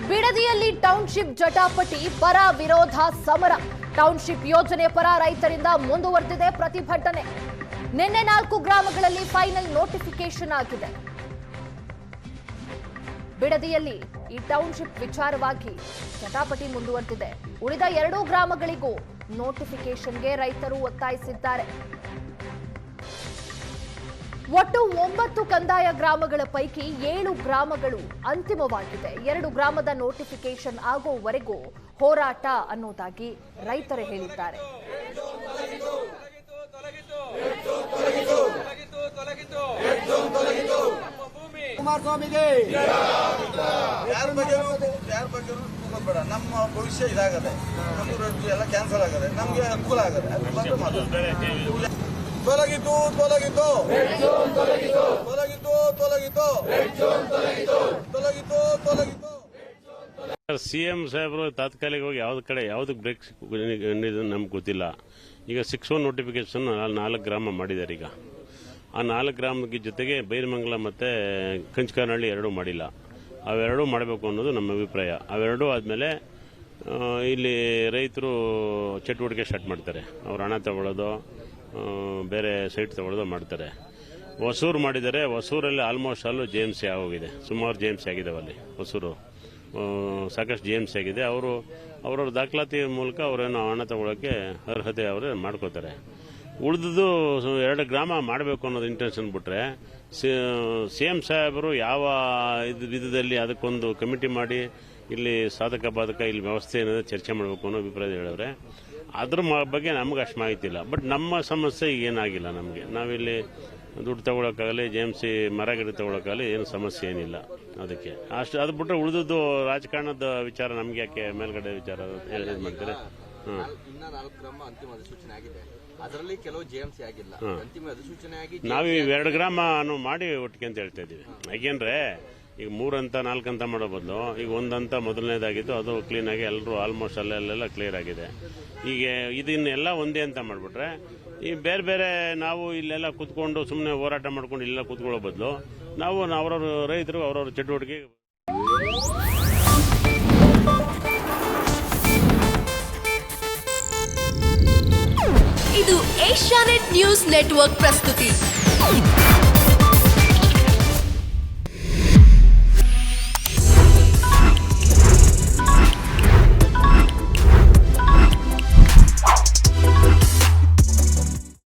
ಬಿಡದಿಯಲ್ಲಿ township ಜಟಾಪಟಿ, ಪರ ವಿರೋಧ ಸಮರ. ಟೌನ್ಶಿಪ್ ಯೋಜನೆ ಪರ ರೈತರಿಂದ ಮುಂದುವರೆದಿದೆ ಪ್ರತಿಭಟನೆ. ನಿನ್ನೆ 4 ಗ್ರಾಮಗಳಲ್ಲಿ ಫೈನಲ್ ನೋಟಿಫಿಕೇಶನ್ ಆಗಿದೆ. ಬಿಡದಿಯಲ್ಲಿ ಈ ಟೌನ್ಶಿಪ್ ವಿಚಾರವಾಗಿ ಜಟಾಪಟಿ ಮುಂದುವರೆದಿದೆ. ಉಳಿದ 2 ಗ್ರಾಮಗಳಿಗೂ ನೋಟಿಫಿಕೇಶನ್ಗೆ ರೈತರು ಒತ್ತಾಯಿಸಿದ್ದಾರೆ. ಒಟ್ಟು 9 ಕಂದಾಯ ಗ್ರಾಮಗಳ ಪೈಕಿ 7 ಗ್ರಾಮಗಳು ಅಂತಿಮವಾಗಿದೆ. 2 ಗ್ರಾಮದ ನೋಟಿಫಿಕೇಶನ್ ಆಗುವವರೆಗೂ ಹೋರಾಟ ಅನ್ನೋದಾಗಿ ರೈತರು ಹೇಳಿದ್ದಾರೆ. ಕುಮಾರಸ್ವಾಮಿಗೆ ಯಾರ ಬಗ್ಗೆ ಬೇಡ, ನಮ್ಮ ಭವಿಷ್ಯ ಇದಾಗದೆ, ನಮ್ಗೆ ಎಲ್ಲ ಕ್ಯಾನ್ಸಲ್ ಆಗದೆ, ನಮ್ಗೆ ಅನುಕೂಲ ಆಗದೆ. ತೊಲಗಿತು ತೊಲಗಿತು ತೊಲಗಿತು ತೊಲಗಿತು ತೊಲಗಿತು ತೊಲಗಿತು. ಸಿಎಂ ಸಾಹೇಬರು ತಾತ್ಕಾಲಿಕವಾಗಿ ಯಾವ್ದಕ್ಕೆ ಬ್ರೇಕ್ ನಮ್ಗೆ ಗೊತ್ತಿಲ್ಲ. ಈಗ 6-1 ನೋಟಿಫಿಕೇಶನ್ 4 ಗ್ರಾಮ ಮಾಡಿದ್ದಾರೆ. ಈಗ ಆ 4 ಗ್ರಾಮದ ಜೊತೆಗೆ ಬೈರಮಂಗಲ ಮತ್ತೆ ಕಂಚಕಾನಹಳ್ಳಿ 2 ಮಾಡಿಲ್ಲ. ಅವೆರಡೂ ಮಾಡಬೇಕು ಅನ್ನೋದು ನಮ್ಮ ಅಭಿಪ್ರಾಯ. ಅವೆರಡೂ ಆದಮೇಲೆ ಇಲ್ಲಿ ರೈತರು ಚಟುವಟಿಕೆ ಸ್ಟಾರ್ಟ್ ಮಾಡ್ತಾರೆ. ಅವ್ರು ಹಣ ತಗೊಳ್ಳೋದು, ಬೇರೆ ಸೈಟ್ ತಗೊಳ್ಳೋದು ಮಾಡ್ತಾರೆ. ಹೊಸೂರು ಮಾಡಿದ್ದಾರೆ. ಹೊಸೂರಲ್ಲಿ ಆಲ್ಮೋಸ್ಟ್ ಅಲ್ಲೂ JMC ಆಗೋಗಿದೆ. ಸುಮಾರು JMC ಆಗಿದ್ದಾವೆ ಅಲ್ಲಿ. ಹೊಸೂರು ಸಾಕಷ್ಟು JMC ಆಗಿದೆ. ಅವರವ್ರ ದಾಖಲಾತಿ ಮೂಲಕ ಅವರೇನೋ ಹಣ ತಗೊಳ್ಳೋಕ್ಕೆ ಅರ್ಹತೆ ಅವರೇ ಮಾಡ್ಕೋತಾರೆ. ಉಳಿದು 2 ಗ್ರಾಮ ಮಾಡಬೇಕು ಅನ್ನೋದು ಇಂಟೆನ್ಷನ್ ಬಿಟ್ರೆ, CM ಸಾಹೇಬರು ಯಾವ ವಿಧದಲ್ಲಿ ಅದಕ್ಕೊಂದು ಕಮಿಟಿ ಮಾಡಿ ಇಲ್ಲಿ ಸಾಧಕ ಬಾಧಕ ಇಲ್ಲಿ ವ್ಯವಸ್ಥೆ ಏನಿದೆ ಚರ್ಚೆ ಮಾಡಬೇಕು ಅನ್ನೋ ಅಭಿಪ್ರಾಯ ಹೇಳಿದ್ರೆ, ಅದ್ರ ಬಗ್ಗೆ ನಮ್ಗೆ ಅಷ್ಟು ಮಾಹಿತಿ ಇಲ್ಲ. ಬಟ್ ನಮ್ಮ ಸಮಸ್ಯೆ ಏನಾಗಿಲ್ಲ. ನಮಗೆ ನಾವಿಲ್ಲಿ ದುಡ್ಡು ತಗೊಳಕ್ಕಾಗಲಿ, JMC ಮರ ಗಿಡ ತಗೊಳಕ್ಕಾಗಲಿ ಏನು ಸಮಸ್ಯೆ ಏನಿಲ್ಲ. ಅದಕ್ಕೆ ಅಷ್ಟು ಅದು ಬಿಟ್ಟರೆ ಉಳಿದದ್ದು ರಾಜಕಾರಣದ ವಿಚಾರ ನಮ್ಗೆ ಯಾಕೆ ಮೇಲ್ಗಡೆ ವಿಚಾರ ಇದು ಮಾಡ್ತಾರೆ. ಇನ್ನ 4 ಗ್ರಾಮ ಅಂತಿಮ ಅಧಿಸೂಚನೆ ಆಗಿದೆ. ಅದರಲ್ಲಿ ಕೆಲವು JMC ಆಗಿಲ್ಲ. ಅಂತಿಮ ಅಧಿಸೂಚನೆ ಆಗಿ ನಾವು 2 ಗ್ರಾಮ ಮಾಡಿ ಒಟ್ಟಿಗೆ ಅಂತ ಹೇಳ್ತಾ ಇದೀವಿ. ಯಾಕೆಂದ್ರೆ ಈಗ 3 ಹಂತ 4 ಹಂತ ಮಾಡೋ ಬದಲು ಈಗ 1 ಹಂತ ಮೊದಲನೇದಾಗಿತ್ತು, ಅದು ಕ್ಲೀನ್ ಆಗಿ ಎಲ್ಲರೂ ಆಲ್ಮೋಸ್ಟ್ ಅಲ್ಲೆಲ್ಲ ಕ್ಲಿಯರ್ ಆಗಿದೆ. ಈಗ ಇದನ್ನೆಲ್ಲ ಒಂದೇ ಅಂತ ಮಾಡಿಬಿಟ್ರೆ ಈ ಬೇರೆ ಬೇರೆ ನಾವು ಇಲ್ಲೆಲ್ಲ ಕೂತ್ಕೊಂಡು ಸುಮ್ಮನೆ ಹೋರಾಟ ಮಾಡ್ಕೊಂಡು ಇಲ್ಲೆಲ್ಲ ಕೂತ್ಕೊಳ್ಳೋ ಬದಲು ನಾವು ಅವರವ್ರ ರೈತರು ಅವರವ್ರ ಚಟುವಟಿಕೆ. ಇದು ಏಷ್ಯಾನೆಟ್ ನ್ಯೂಸ್ ನೆಟ್ವರ್ಕ್ ಪ್ರಸ್ತುತಿ.